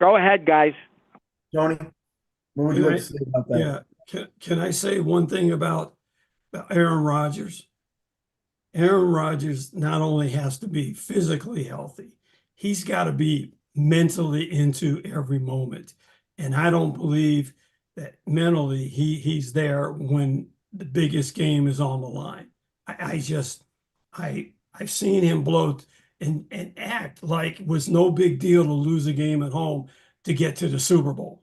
Go ahead, guys. Tony, what would you like to say about that? Yeah, can I say one thing about Aaron Rodgers? Aaron Rodgers not only has to be physically healthy, he's got to be mentally into every moment. And I don't believe that mentally he's there when the biggest game is on the line. I just I've seen him blow and act like it was no big deal to lose a game at home to get to the Super Bowl.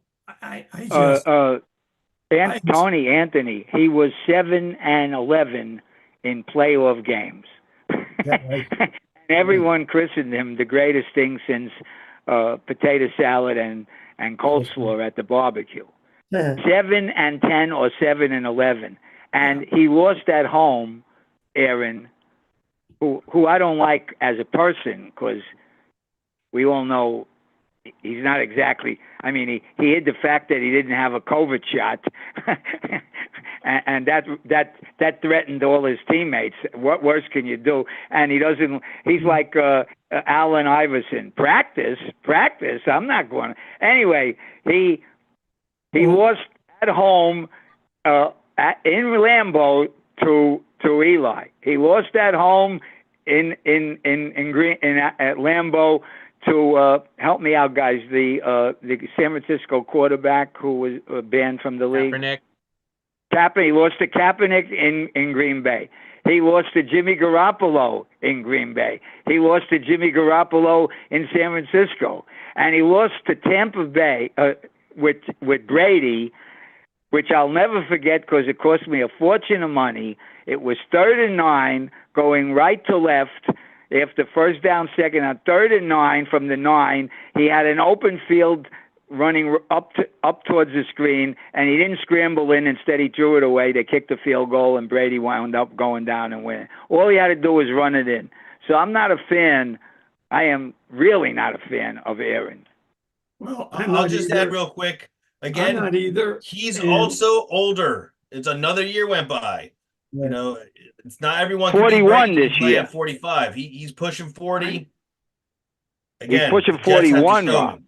Tony Anthony, he was 7-11 in playoff games. Right. And everyone christened him the greatest thing since potato salad and coleslaw at the barbecue. 7-10 or 7-11, and he lost at home. Aaron, who I don't like as a person, because we all know he's not exactly. I mean, he hid the fact that he didn't have a COVID shot, and that threatened all his teammates. What worse can you do? And he doesn't. He's like Allen Iverson. Practice. I'm not going. Anyway, he lost at home in Lambeau to Eli. He lost at home at Lambeau to help me out, guys. The San Francisco quarterback who was banned from the league. Kaepernick. He lost to Kaepernick in Green Bay. He lost to Jimmy Garoppolo in Green Bay. He lost to Jimmy Garoppolo in San Francisco, and he lost to Tampa Bay with Brady, which I'll never forget because it cost me a fortune of money. It was 3rd and 9, going right to left. After first down, second on 3rd and 9 from the 9, he had an open field running up towards the screen, and he didn't scramble in. Instead, he threw it away. They kicked the field goal, and Brady wound up going down and winning. All he had to do was run it in. So I'm not a fan. I am really not a fan of Aaron. Well, I'll just add real quick. Again, I'm not either. He's also older. It's another year went by. Yeah. You know, it's not everyone. 41 this year. At 45. He's pushing 40. Again, he's pushing 41, Rob.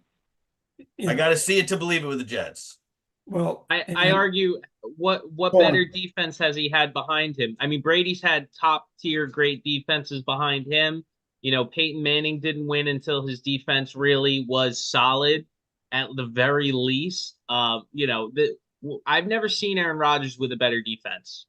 I got to see it to believe it with the Jets. Well, I argue what better defense has he had behind him? I mean, Brady's had top tier great defenses behind him. You know, Peyton Manning didn't win until his defense really was solid at the very least. You know, I've never seen Aaron Rodgers with a better defense.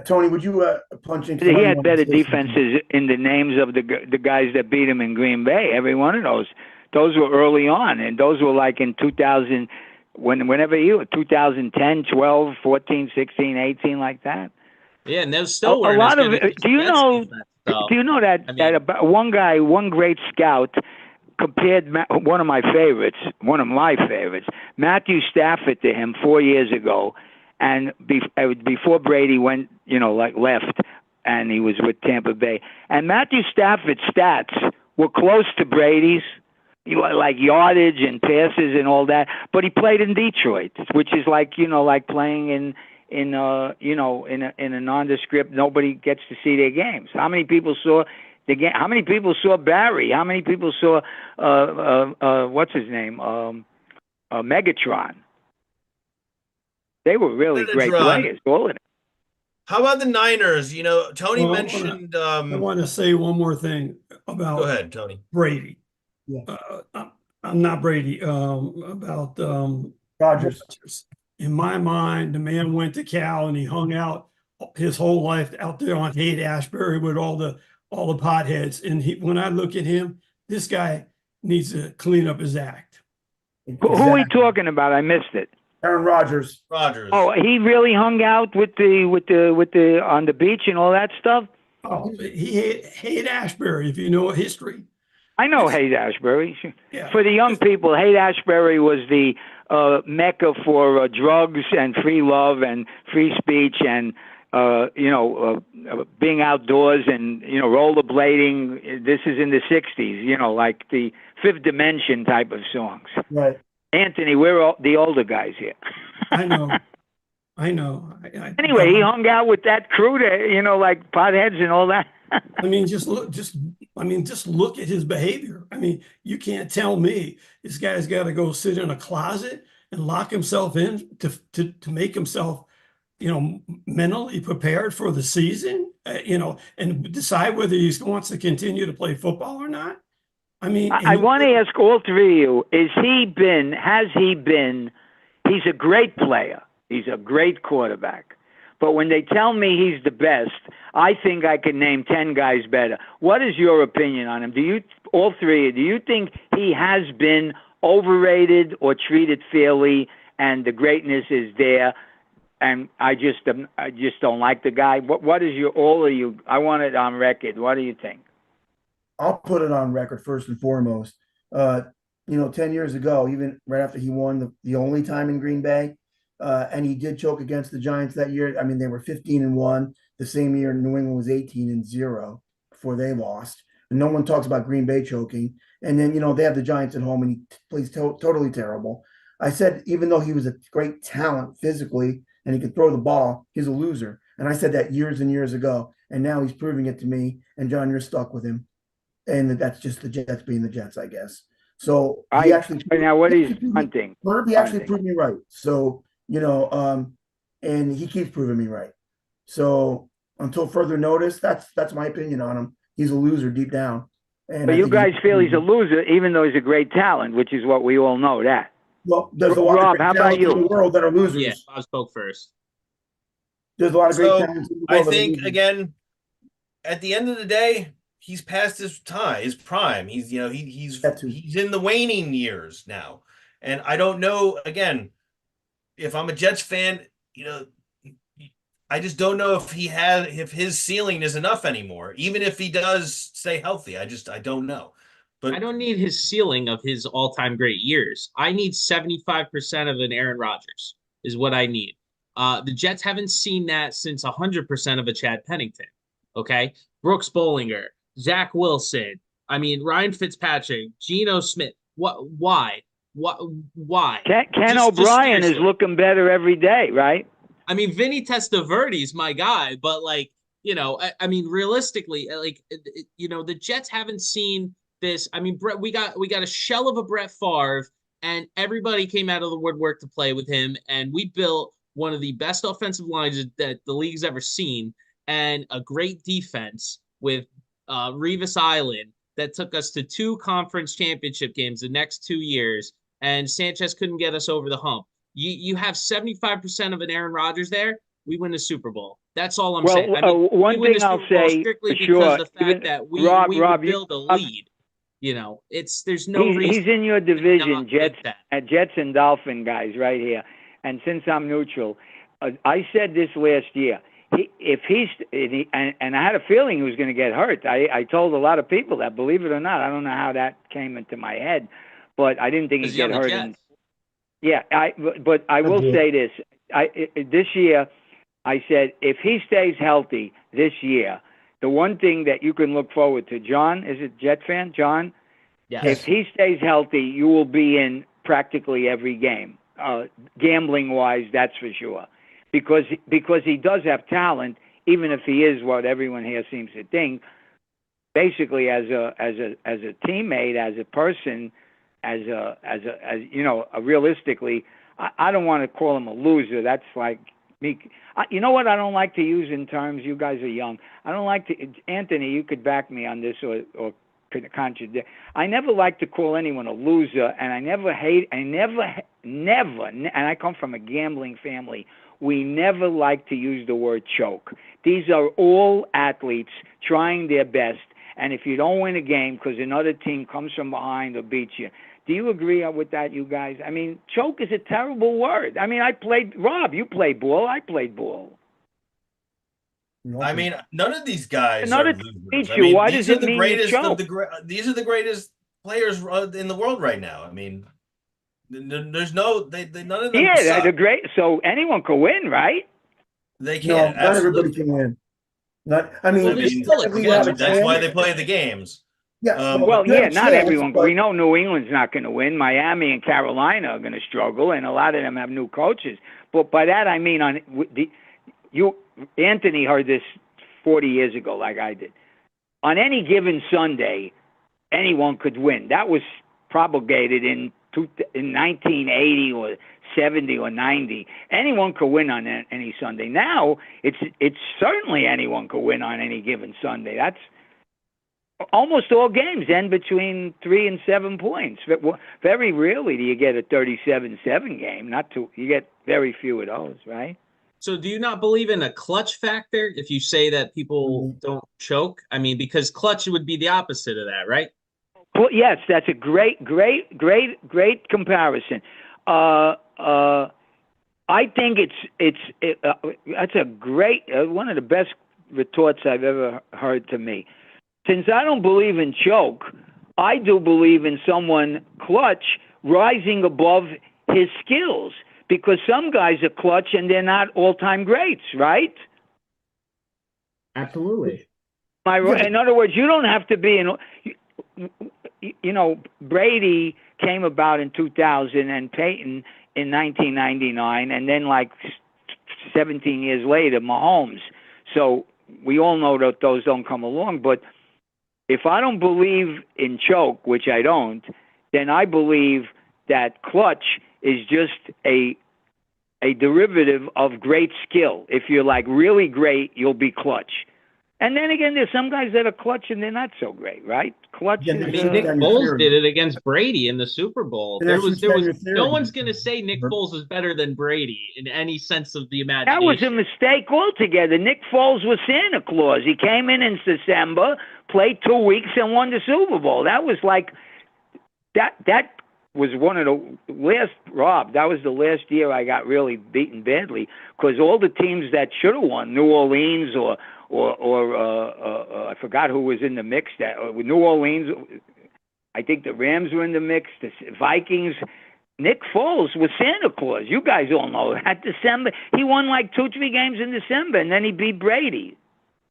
Tony, would you punch into? He had better defenses in the names of the guys that beat him in Green Bay. Every one of those were early on, and those were like in 2000, whenever you 2010, 12, 14, 16, 18, like that. Yeah, and those still were a lot of. Do you know that about one great scout compared one of my favorites, Matthew Stafford, to him 4 years ago. And before Brady went, left, and he was with Tampa Bay. And Matthew Stafford's stats were close to Brady's, like yardage and passes and all that. But he played in Detroit, which is like playing in a nondescript. Nobody gets to see their games. How many people saw the game? How many people saw Barry? How many people saw what's his name? Megatron. They were really great players, all of them. How about the Niners? You know, Tony mentioned. I want to say one more thing about. Go ahead, Tony. Brady. Yeah. I'm not Brady. About Rodgers. In my mind, the man went to Cal and he hung out his whole life out there on Haight-Ashbury with all the potheads. And when I look at him, this guy needs to clean up his act. Exactly. Who are we talking about? I missed it. Aaron Rodgers. Oh, he really hung out with the on the beach and all that stuff. Oh, he Haight-Ashbury, if you know history. I know Haight-Ashbury. Yeah. For the young people, Haight-Ashbury was the mecca for drugs and free love and free speech and being outdoors and rollerblading. This is in the '60s. Like the Fifth Dimension type of songs. Right. Anthony, we're all the older guys here. I know. Anyway, he hung out with that crew, like potheads and all that. I mean, just I mean, just look at his behavior. I mean, you can't tell me this guy's got to go sit in a closet and lock himself in to make himself, mentally prepared for the season, and decide whether he wants to continue to play football or not. I mean, I want to ask all three of you, he's a great player. He's a great quarterback. But when they tell me he's the best, I think I can name 10 guys better. What is your opinion on him? Do you think he has been overrated or treated fairly and the greatness is there? And I just don't like the guy. What is all of you? I want it on record. What do you think? I'll put it on record first and foremost. 10 years ago, even right after he won the only time in Green Bay, and he did choke against the Giants that year. I mean, they were 15-1. The same year, New England was 18-0 before they lost. And no one talks about Green Bay choking. And then, they have the Giants at home, and he plays totally terrible. I said, even though he was a great talent physically and he could throw the ball, he's a loser. And I said that years and years ago. And now he's proving it to me. And John, you're stuck with him. And that's just the Jets being the Jets, I guess. So he actually now what he's hunting. He actually proved me right. So, and he keeps proving me right. So until further notice, that's my opinion on him. He's a loser deep down. But you guys feel he's a loser, even though he's a great talent, which is what we all know that. Well, there's a lot Rob, of great how about talents you? in the world that are losers. Yeah, I spoke first. There's a lot of great talents in the world. I think again, at the end of the day, he's past his time, his prime. He's he's in the waning years now, and I don't know. Again, if I'm a Jets fan, I just don't know if his ceiling is enough anymore. Even if he does stay healthy, I don't know. But I don't need his ceiling of his all-time great years. I need 75% of an Aaron Rodgers is what I need. The Jets haven't seen that since 100% of a Chad Pennington. Okay, Brooks Bollinger, Zach Wilson. I mean, Ryan Fitzpatrick, Geno Smith. Why? Ken O'Brien is looking better every day, right? I mean, Vinny Testaverde's my guy, but I mean, realistically, the Jets haven't seen this. I mean, we got a shell of a Brett Favre, and everybody came out of the woodwork to play with him, and we built one of the best offensive lines that the league's ever seen, and a great defense with Revis Island that took us to 2 conference championship games the next 2 years, and Sanchez couldn't get us over the hump. You have 75% of an Aaron Rodgers there, we win the Super Bowl. That's all I'm saying. I mean, one thing I'll say, strictly because sure, of the fact that we build a lead. There's no reason. He's in your division, Jets and Dolphin guys right here. And since I'm neutral, I said this last year. And I had a feeling he was going to get hurt. I told a lot of people that, believe it or not. I don't know how that came into my head, but I didn't think he'd get hurt. But I will say this. This year, I said, if he stays healthy this year, the one thing that you can look forward to, John, is it Jet fan, John? Yes. If he stays healthy, you will be in practically every game, gambling-wise, that's for sure. Because he does have talent, even if he is what everyone here seems to think. Basically, as a teammate, as a person, as realistically, I don't want to call him a loser. That's like me. You know what I don't like to use in terms? You guys are young. I don't like to. Anthony, you could back me on this or contradict. I never like to call anyone a loser, and I never, and I come from a gambling family. We never like to use the word choke. These are all athletes trying their best, and if you don't win a game because another team comes from behind or beats you, do you agree with that, you guys? I mean, choke is a terrible word. I mean, Rob, you played ball. I played ball. I mean, none of these guys are losers. Why does it mean you choke? These are the greatest players in the world right now. I mean, there's none of them. Yeah, they're great. So anyone can win, right? They can. No, not everybody can win. That's why they play the games. Yeah. Not everyone. We know New England's not going to win. Miami and Carolina are going to struggle, and a lot of them have new coaches. But by that I mean, Anthony heard this 40 years ago, like I did. on any given Sunday, anyone could win. That was propagated in 1980 or 70 or 90. Anyone could win on any Sunday. Now it's certainly anyone could win on any given Sunday. That's almost all games end between 3 and 7 points. Very rarely do you get a 37-7 game. You get very few of those, right? So do you not believe in a clutch factor if you say that people don't choke? I mean, because clutch would be the opposite of that, right? Well, yes, that's a great comparison. I think that's a great one of the best retorts I've ever heard to me. Since I don't believe in choke, I do believe in someone clutch rising above his skills, because some guys are clutch and they're not all-time greats, right? Absolutely. In other words, you don't have to be Brady came about in 2000 and Peyton in 1999, and then like 17 years later, Mahomes. So we all know that those don't come along. But if I don't believe in choke, which I don't, then I believe that clutch is just a derivative of great skill. If you're like really great, you'll be clutch. And then again, there's some guys that are clutch and they're not so great, right? Clutch. I mean, Nick Foles did it against Brady in the Super Bowl. There was no one's going to say Nick Foles is better than Brady in any sense of the imagination. That was a mistake altogether. Nick Foles was Santa Claus. He came in December, played 2 weeks, and won the Super Bowl. That was like that was one of the last, Rob, that was the last year I got really beaten badly, because all the teams that should have won, New Orleans or I forgot who was in the mix. New Orleans, I think the Rams were in the mix, the Vikings. Nick Foles was Santa Claus. You guys all know that. December, he won like 2-3 games in December, and then he beat Brady.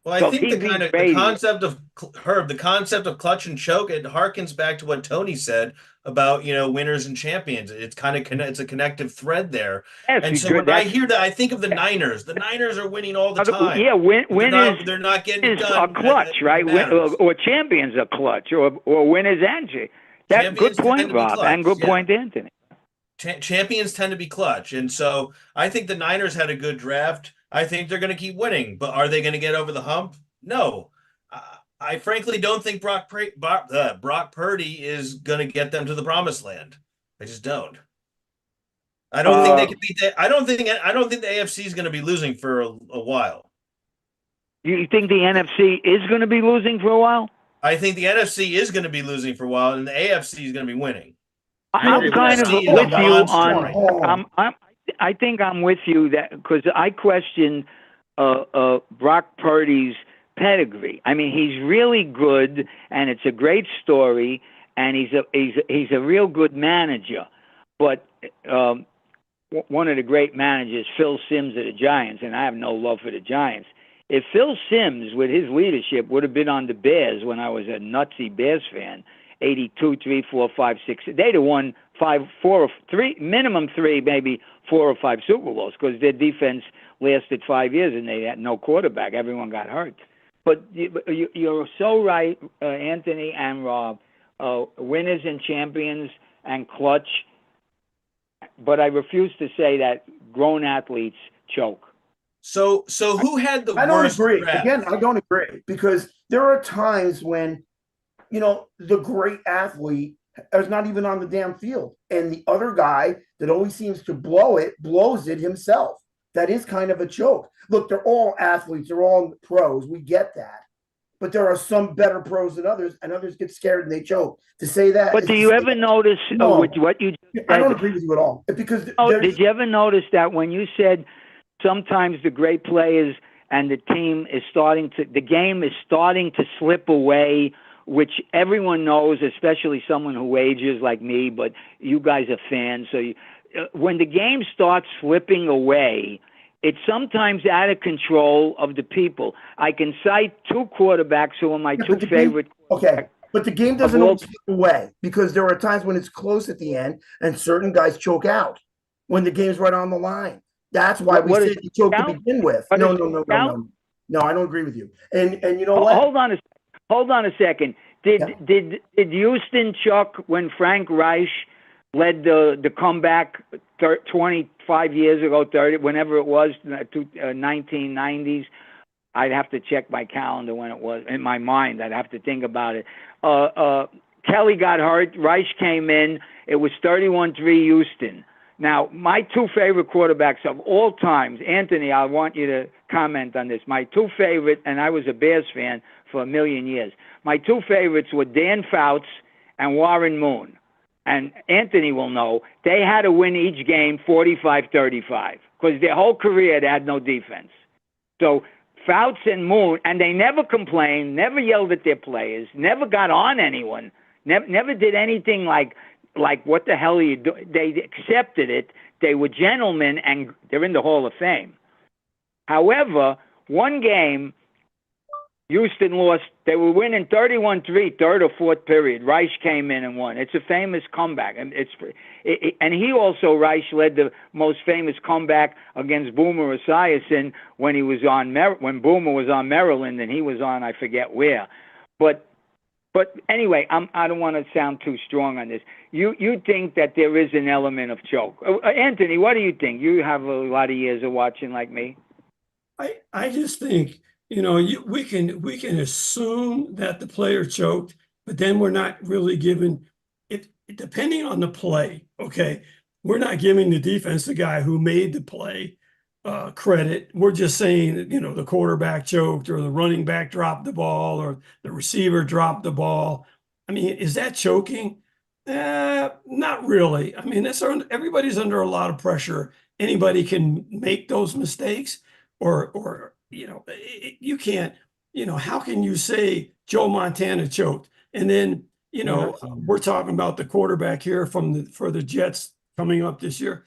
Well, I think the concept of Herb, the concept of clutch and choke, it harkens back to what Tony said about, winners and champions. It's it's a connective thread there. Yes, and so when I hear that, I think of the Niners. The Niners are winning all the time. Yeah, winners. They're not getting done. A clutch, right? Or champions are clutch, or winners and that good point, Rob, and good point, Anthony. Champions tend to be clutch, and so I think the Niners had a good draft. I think they're going to keep winning, but are they going to get over the hump? No. I frankly don't think Brock Purdy is going to get them to the promised land. I just don't. I don't think they can beat that. I don't think the AFC is going to be losing for a while. You think the NFC is going to be losing for a while? I think the NFC is going to be losing for a while, and the AFC is going to be winning. I'm kind of with you on. I think I'm with you that because I question Brock Purdy's pedigree. I mean, he's really good, and it's a great story, and he's a real good manager. But one of the great managers, Phil Simms of the Giants, and I have no love for the Giants. If Phil Simms, with his leadership, would have been on the Bears when I was a nutsy Bears fan, 82, 3, 4, 5, 6, they'd have won 5, 4, 3, minimum 3, maybe 4 or 5 Super Bowls, because their defense lasted 5 years and they had no quarterback. Everyone got hurt. But you're so right, Anthony and Rob. Winners and champions and clutch. But I refuse to say that grown athletes choke. So who had the worst? I don't agree. Draft? Again, I don't agree, because there are times when, the great athlete is not even on the damn field, and the other guy that always seems to blows it himself. That is kind of a choke. Look, they're all athletes. They're all pros. We get that. But there are some better pros than others, and others get scared and they choke. To say that. But do you ever notice with what you said? I don't agree with you at all. Because did you ever notice that when you said sometimes the great players and the game is starting to slip away, which everyone knows, especially someone who ages like me, but you guys are fans. So when the game starts slipping away, it's sometimes out of control of the people. I can cite 2 quarterbacks who are my 2 favorite. Okay, but the game doesn't always slip away, because there are times when it's close at the end and certain guys choke out when the game's right on the line. That's why we said you choke to begin with. No, I don't agree with you. And you know what? Hold on a second. Hold on a second. Did Houston, Chuck, when Frank Reich led the comeback 25 years ago, 30, whenever it was, 1990s? I'd have to check my calendar when it was. In my mind, I'd have to think about it. Kelly got hurt. Reich came in. It was 31-3 Houston. Now, my two favorite quarterbacks of all times, Anthony, I want you to comment on this. My two favorite, and I was a Bears fan for a million years. My two favorites were Dan Fouts and Warren Moon. And Anthony will know, they had to win each game 45-35 because their whole career they had no defense. So Fouts and Moon, and they never complained, never yelled at their players, never got on anyone, never did anything like what the hell are you doing? They accepted it. They were gentlemen, and they're in the Hall of Fame. However, one game, Houston lost. They were winning 31-3, third or fourth period. Reich came in and won. It's a famous comeback, and and he also, Reich, led the most famous comeback against Boomer Esiason when he was on when Boomer was on Maryland and he was on I forget where, but anyway, I don't want to sound too strong on this. You think that there is an element of choke? Anthony, what do you think? You have a lot of years of watching like me. I just think, we can assume that the player choked, but then we're not really giving it, depending on the play. Okay, we're not giving the defense, the guy who made the play, credit. We're just saying that, the quarterback choked or the running back dropped the ball or the receiver dropped the ball. I mean, is that choking? Not really. I mean, everybody's under a lot of pressure. Anybody can make those mistakes or you can't, how can you say Joe Montana choked? And then, we're talking about the quarterback here for the Jets coming up this year.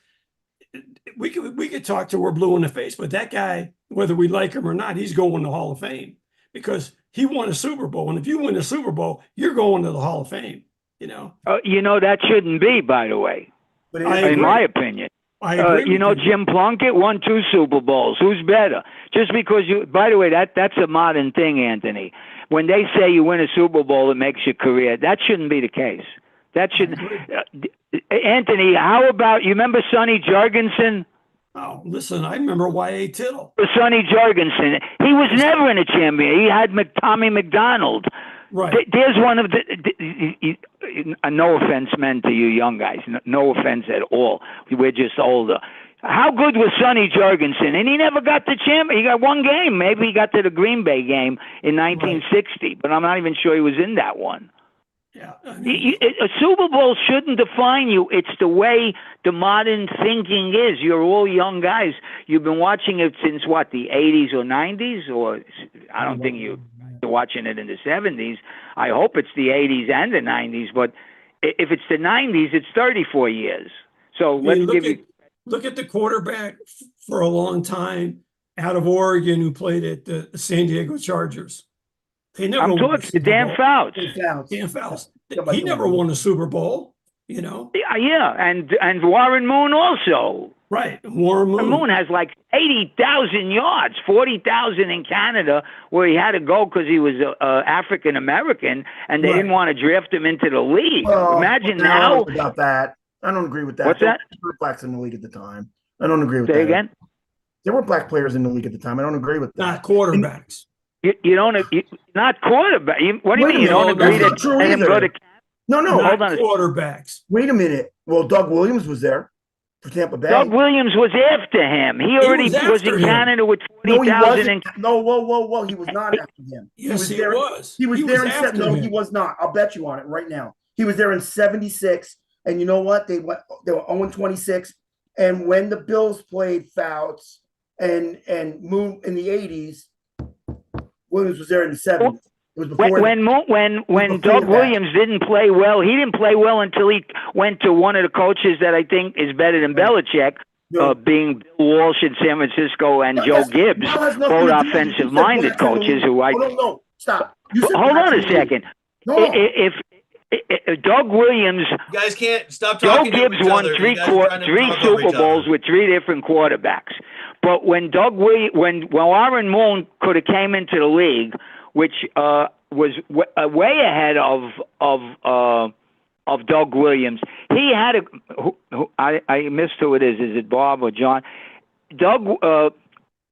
We could talk till we're blue in the face, but that guy, whether we like him or not, he's going to the Hall of Fame because he won a Super Bowl. And if you win a Super Bowl, you're going to the Hall of Fame, that shouldn't be, by the way, in my opinion. I agree Jim Plunkett won 2 Super Bowls. Who's better? Just because by the way, that's a modern thing, Anthony. When they say you win a Super Bowl, it makes your career. That shouldn't be the case. That should. Anthony, how about, you remember Sonny Jurgensen? Oh, listen, I remember Y.A. Tittle. Sonny Jurgensen. He was never in a champion. He had Tommy McDonald. Right. There's one of no offense meant to you young guys. No offense at all. We're just older. How good was Sonny Jurgensen? And he never got the champion. He got one game. Maybe he got to the Green Bay game in 1960, but I'm not even sure he was in that one. Yeah, a Super Bowl shouldn't define you. It's the way the modern thinking is. You're all young guys. You've been watching it since what, the 80s or 90s? Or I don't think you're watching it in the 70s. I hope it's the 80s and the 90s. But if it's the 90s, it's 34 years. So look at the quarterback for a long time out of Oregon who played at the San Diego Chargers. I'm talking to Dan Fouts. Dan Fouts. He never won a Super Bowl, Yeah, and Warren Moon also. Right, Warren Moon has like 80,000 yards, 40,000 in Canada, where he had to go because he was African American, and they didn't want to draft him into the league. Imagine now. About that, I don't agree with that. What's that? There were blacks in the league at the time. I don't agree with that. Say again. There were black players in the league at the time. I don't agree with that. Not quarterbacks. You don't, not quarterback. What do you mean? You don't agree that him go to? No, hold on. Quarterbacks. Wait a minute. Well, Doug Williams was there for Tampa Bay. Doug Williams was after him. He already was in Canada with 40,000. No, whoa. He was not after him. Yes, he was. He was there in no, he was not. I'll bet you on it right now. He was there in 76, and you know what? They were 0-26, and when the Bills played Fouts and moved in the 80s. Williams was there in the 70s. It was before when Doug Williams didn't play well, he didn't play well until he went to one of the coaches that I think is better than Belichick, being Bill Walsh in San Francisco and Joe Gibbs, both offensive-minded coaches who I. No, stop. Hold on a second. No. If Doug Williams, you guys can't stop talking. Joe Gibbs won three Super Bowls with 3 different quarterbacks. But when Warren Moon could have came into the league, which was way ahead of Doug Williams. He had I missed who it is. Is it Bob or John?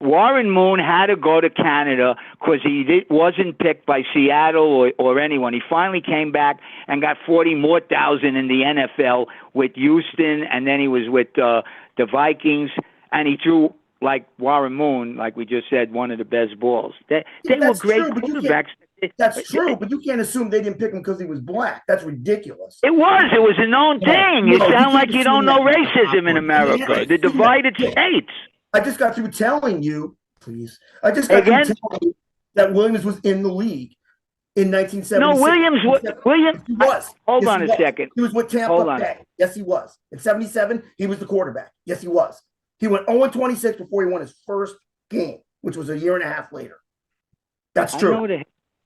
Warren Moon had to go to Canada because he wasn't picked by Seattle or anyone. He finally came back and got 40 more thousand in the NFL with Houston, and then he was with the Vikings, and he threw, like Warren Moon, like we just said, one of the best balls. They were great quarterbacks. That's true, but you can't assume they didn't pick him because he was black. That's ridiculous. It was a known thing. You sound like you don't know racism in America, the divided states. I just got through telling you, please. I just got through telling you that Williams was in the league in 1976. No, Williams he was. Hold on a second. He was with Tampa Bay. Yes, he was. In 77, he was the quarterback. Yes, he was. He went 0-26 before he won his first game, which was a year and a half later. That's true.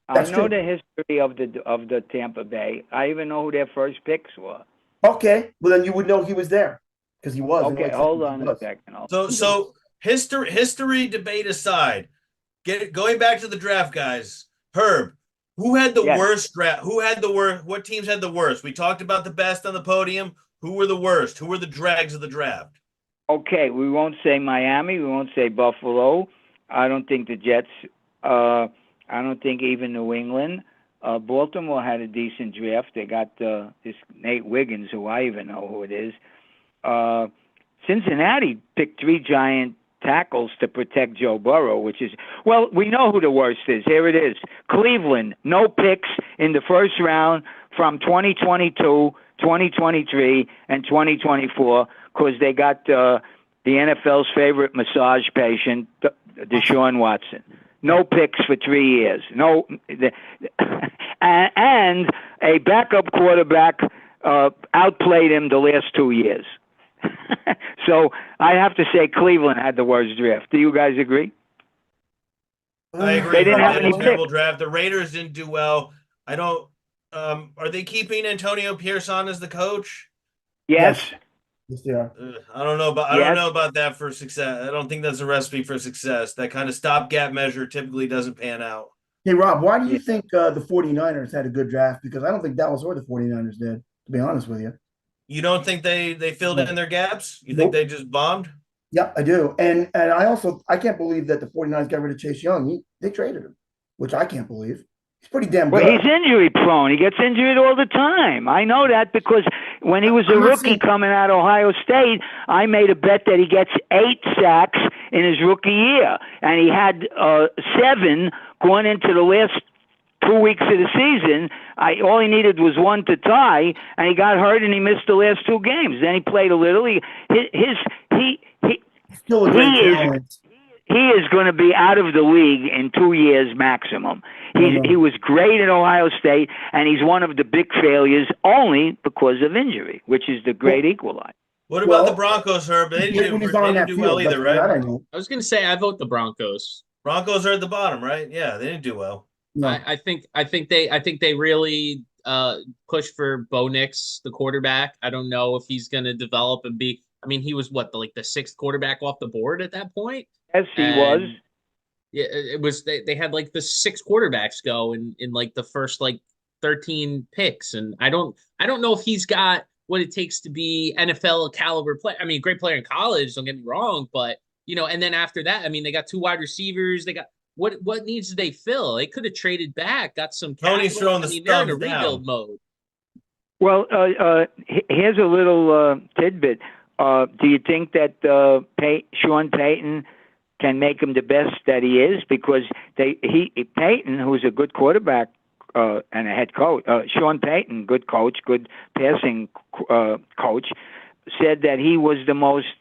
I know the history of the Tampa Bay. I even know who their first picks were. Okay, well then you would know he was there because he was. Okay, hold on a second. So history debate aside, going back to the draft, guys. Herb, who had the worst draft? Who had the worst? What teams had the worst? We talked about the best on the podium. Who were the worst? Who were the drags of the draft? Okay, we won't say Miami. We won't say Buffalo. I don't think the Jets. I don't think even New England. Baltimore had a decent draft. They got this Nate Wiggins, who I even know who it is. Cincinnati picked 3 giant tackles to protect Joe Burrow, which is, well, we know who the worst is. Here it is. Cleveland, no picks in the first round from 2022, 2023, and 2024 because they got the NFL's favorite massage patient, Deshaun Watson. No picks for 3 years. And a backup quarterback outplayed him the last 2 years. So I have to say Cleveland had the worst draft. Do you guys agree? I agree. They didn't have any terrible draft. The Raiders didn't do well. I don't. Are they keeping Antonio Pierce on as the coach? Yes. Yeah. I don't know about that for success. I don't think that's a recipe for success. That kind of stopgap measure typically doesn't pan out. Hey, Rob, why do you think the 49ers had a good draft? Because I don't think Dallas or the 49ers did, to be honest with you. You don't think they filled in their gaps? You think they just bombed? Yeah, I do. And I can't believe that the 49ers got rid of Chase Young. They traded him, which I can't believe. He's pretty damn good. Well, he's injury prone. He gets injured all the time. I know that because when he was a rookie coming out of Ohio State, I made a bet that he gets 8 sacks in his rookie year. And he had 7 going into the last 2 weeks of the season. All he needed was 1 to tie, and he got hurt and he missed the last 2 games. Then he played a little. Still a great talent. He is going to be out of the league in 2 years maximum. He was great at Ohio State, and he's one of the big failures only because of injury, which is the great equalizer. What about the Broncos, Herb? They didn't do well either, right? I was going to say I vote the Broncos. Broncos are at the bottom, right? Yeah, they didn't do well. No. I think they really pushed for Bo Nix, the quarterback. I don't know if he's going to develop and be. I mean, he was the 6th quarterback off the board at that point. Yes, he was. Yeah, it was. They had the 6 quarterbacks go in the first 13 picks, and I don't know if he's got what it takes to be NFL caliber player. I mean, great player in college. Don't get me wrong, but and then after that, I mean, they got 2 wide receivers. They got what needs did they fill? They could have traded back, got some. Tony's throwing they're in a rebuild mode. Well, here's a little tidbit. Do you think that Sean Payton can make him the best that he is? Because Payton, who's a good quarterback and a head coach, Sean Payton, good coach, good passing coach, said that he was the most.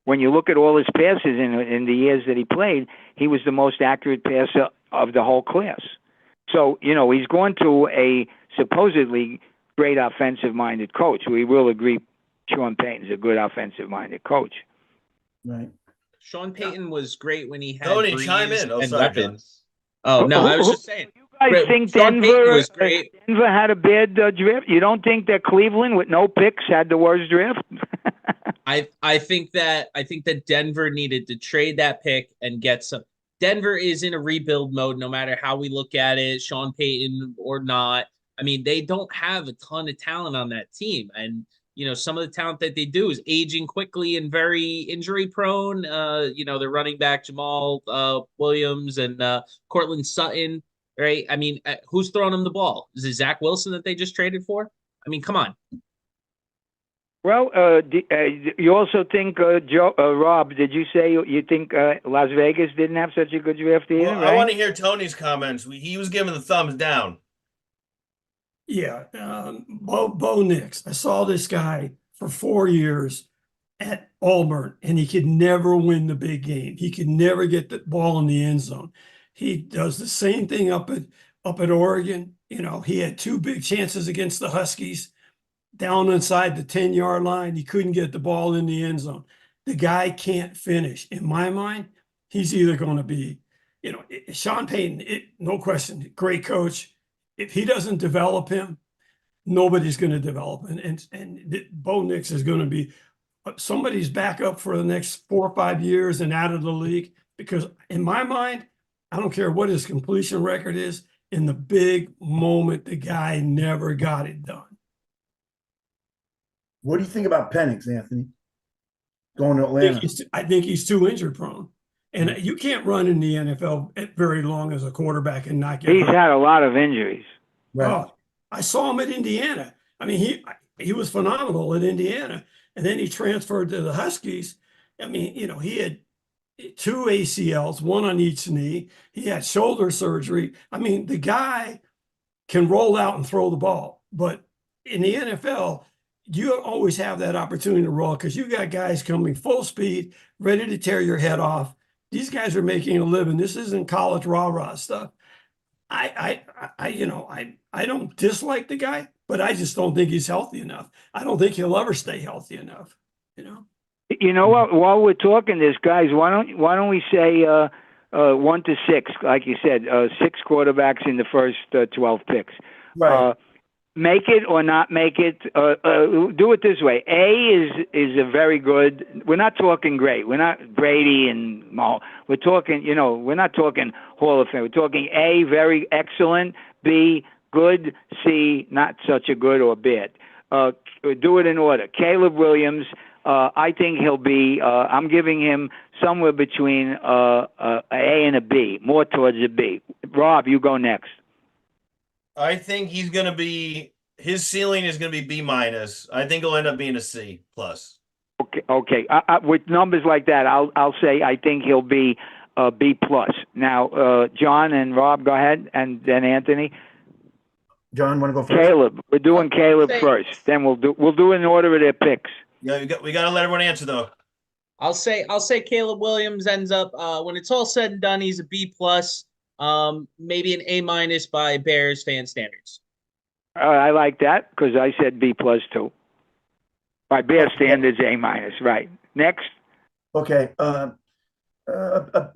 When you look at all his passes in the years that he played, he was the most accurate passer of the whole class. So he's going to a supposedly great offensive-minded coach. We will agree. Sean Payton's a good offensive-minded coach. Right. Sean Payton was great when he had Tony, chime in. and weapons. Oh, no, I was just saying. You guys think Sean Payton was great. Denver had a bad draft? You don't think that Cleveland, with no picks, had the worst draft? I think that Denver needed to trade that pick and get some. Denver is in a rebuild mode, no matter how we look at it, Sean Payton or not. I mean, they don't have a ton of talent on that team. And, some of the talent that they do is aging quickly and very injury prone. They're running back Jamal Williams and Cortland Sutton, right? I mean, who's throwing them the ball? Is it Zach Wilson that they just traded for? I mean, come on. Well, you also think, Rob, did you say you think Las Vegas didn't have such a good draft either, Well, right? I want to hear Tony's comments. He was giving the thumbs down. Yeah, Bo Nix. I saw this guy for 4 years at Auburn, and he could never win the big game. He could never get the ball in the end zone. He does the same thing up at Oregon. He had 2 big chances against the Huskies down inside the 10-yard line. He couldn't get the ball in the end zone. The guy can't finish. In my mind, he's either going to be, Sean Payton, no question, great coach. If he doesn't develop him, nobody's going to develop him. And Bo Nix is going to be somebody's backup for the next 4 or 5 years and out of the league. Because in my mind, I don't care what his completion record is, in the big moment, the guy never got it done. What do you think about Penix, Anthony? Going to Atlanta. I think he's too injury prone. And you can't run in the NFL very long as a quarterback and not get He's hurt. had a lot of injuries. Right. Oh, I saw him at Indiana. I mean, he was phenomenal at Indiana. And then he transferred to the Huskies. I mean, he had 2 ACLs, 1 on each knee. He had shoulder surgery. I mean, the guy can roll out and throw the ball. But in the NFL, you always have that opportunity to roll because you got guys coming full speed, ready to tear your head off. These guys are making a living. This isn't college rah-rah stuff. I don't dislike the guy, but I just don't think he's healthy enough. I don't think he'll ever stay healthy enough. You know what? While we're talking this, guys, why don't we say 1 to 6, like you said, 6 quarterbacks in the first 12 picks. Right. Make it or not make it. Do it this way. A is a very good. We're not talking great. We're not Brady and Mahomes. We're talking. We're not talking Hall of Fame. We're talking A, very excellent. B, good. C, not such a good or bad. Do it in order. Caleb Williams. I think he'll be. I'm giving him somewhere between a and a B, more towards a B. Rob, you go next. I think he's going to be, his ceiling is going to be B-. I think he'll end up being a C+. Okay. With numbers like that, I'll say I think he'll be B+. Now, John and Rob, go ahead, and then Anthony. John, want to go first? Caleb, we're doing Caleb first. Then we'll do in order of their picks. Yeah, we got to let everyone answer though. I'll say Caleb Williams ends up when it's all said and done, he's a B+. Maybe an A- by Bears fan standards. I like that because I said B+ too. By Bears standards, A-, right. Next. Okay. You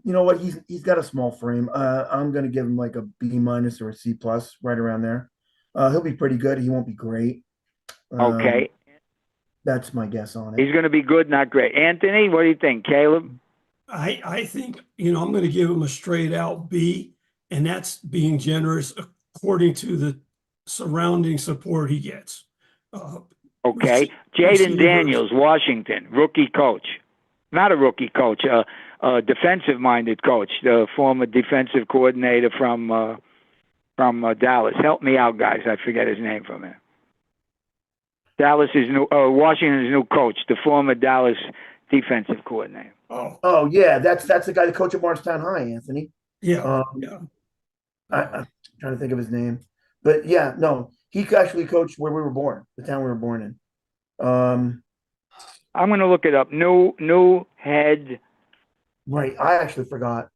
know what? He's got a small frame. I'm going to give him like a B- or a C+, right around there. He'll be pretty good. He won't be great. Okay. That's my guess on it. He's going to be good, not great. Anthony, what do you think? Caleb? I think, I'm going to give him a straight out B, and that's being generous according to the surrounding support he gets. Okay. Jaden Daniels, Washington, rookie coach. Not a rookie coach, a defensive-minded coach, the former defensive coordinator from Dallas. Help me out, guys. I forget his name for a minute. Washington's new coach, the former Dallas defensive coordinator. Oh yeah, that's the guy that coached at Morristown High, Anthony. Yeah. I'm trying to think of his name, but yeah, no, he actually coached where we were born, the town we were born in. I'm going to look it up. New head. Right, I actually forgot.